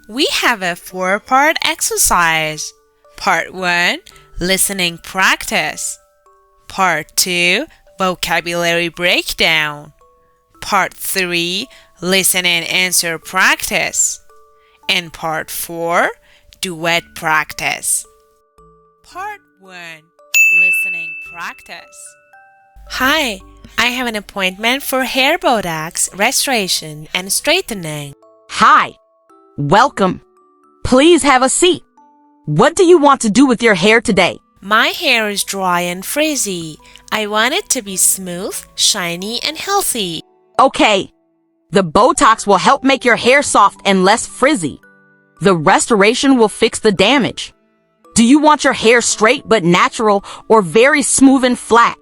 We have a four-part exercise. Part 1, listening practice. Part 2, vocabulary breakdown. Part 3, listen and answer practice. And Part 4, duet practice. Part 1, listening practice. Hi, I have an appointment for hair botox, restoration, and straightening. Hi. Welcome. Please have a seat. What do you want to do with your hair today? My hair is dry and frizzy. I want it to be smooth, shiny, and healthy. Okay. The Botox will help make your hair soft and less frizzy. The restoration will fix the damage. Do you want your hair straight but natural or very smooth and flat?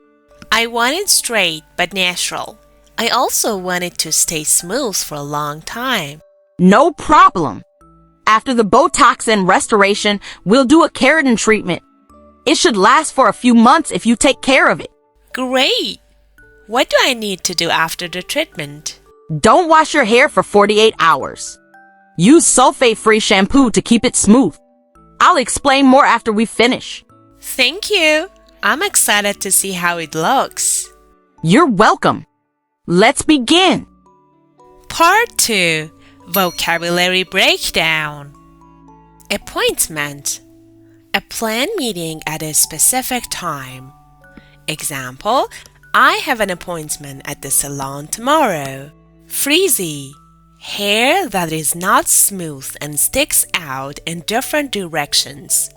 I want it straight but natural. I also want it to stay smooth for a long time. No problem. After the Botox and restoration, we'll do a keratin treatment. It should last for a few months if you take care of it. Great! What do I need to do after the treatment? Don't wash your hair for 48 hours. Use sulfate-free shampoo to keep it smooth. I'll explain more after we finish. Thank you. I'm excited to see how it looks. You're welcome. Let's begin. Part 2, vocabulary breakdown. Appointment. A planned meeting at a specific time. Example, I have an appointment at the salon tomorrow. Frizzy. Hair that is not smooth and sticks out in different directions.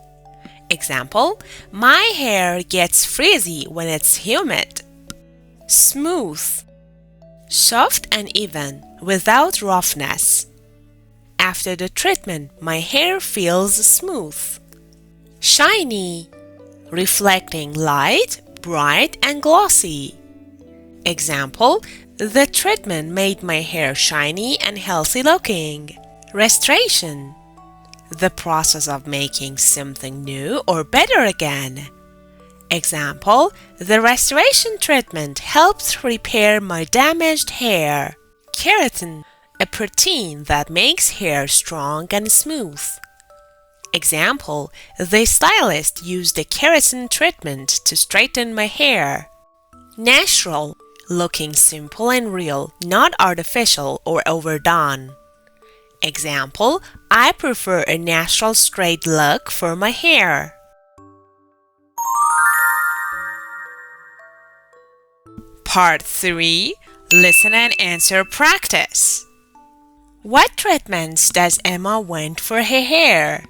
Example, my hair gets frizzy when it's humid. Smooth. Soft and even, without roughness. After the treatment, my hair feels smooth. Shiny. Reflecting light, bright and glossy. Example, the treatment made my hair shiny and healthy looking. Restoration. The process of making something new or better again. Example, the restoration treatment helped repair my damaged hair. Keratin, a protein that makes hair strong and smooth. Example, the stylist used a keratin treatment to straighten my hair. Natural, looking simple and real, not artificial or overdone. Example, I prefer a natural straight look for my hair. Part 3, listen and answer practice. What treatments does Emma want for her hair?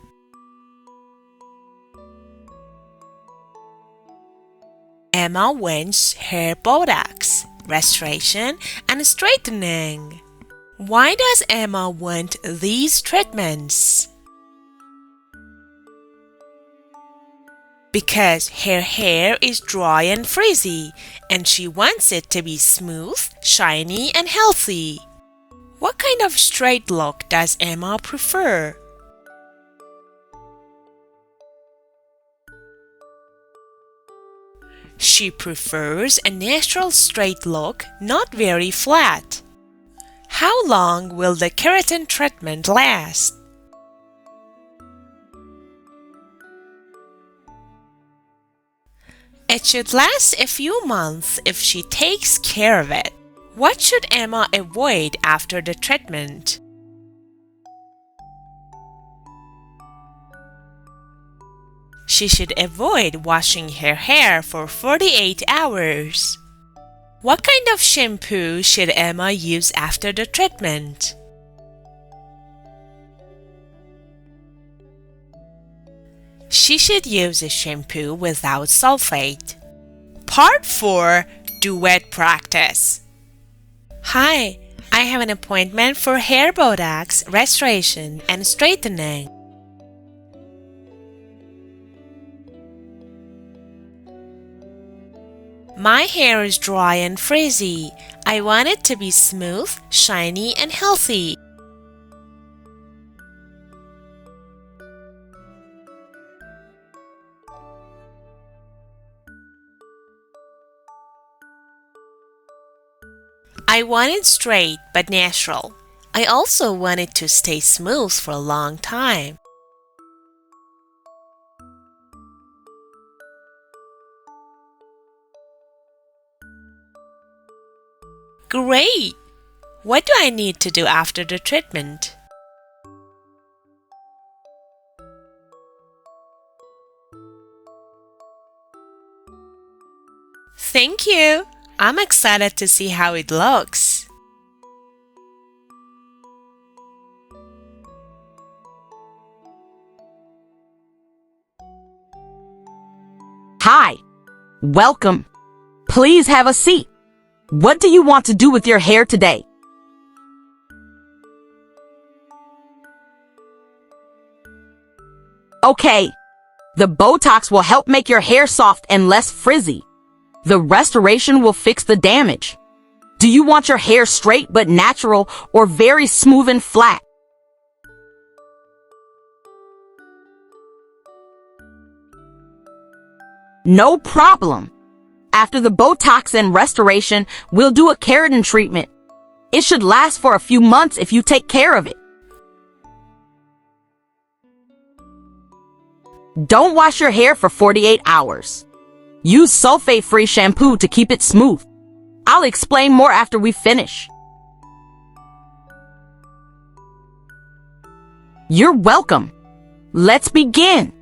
Emma wants hair botox, restoration, and straightening. Why does Emma want these treatments? Because her hair is dry and frizzy, and she wants it to be smooth, shiny, and healthy. What kind of straight look does Emma prefer? She prefers a natural straight look, not very flat. How long will the keratin treatment last? It should last a few months if she takes care of it. What should Emma avoid after the treatment? She should avoid washing her hair for 48 hours. What kind of shampoo should Emma use after the treatment? She should use a shampoo without sulfate. Part 4, duet practice. Hi, I have an appointment for hair botox, restoration, and straightening. My hair is dry and frizzy. I want it to be smooth, shiny, and healthy. I want it straight but natural. I also want it to stay smooth for a long time. Great! What do I need to do after the treatment? Thank you! I'm excited to see how it looks. Hi. Welcome. Please have a seat. What do you want to do with your hair today? Okay. The Botox will help make your hair soft and less frizzy. The restoration will fix the damage. Do you want your hair straight but natural or very smooth and flat? No problem. After the Botox and restoration, we'll do a keratin treatment. It should last for a few months if you take care of it. Don't wash your hair for 48 hours. Use sulfate-free shampoo to keep it smooth. I'll explain more after we finish. You're welcome. Let's begin.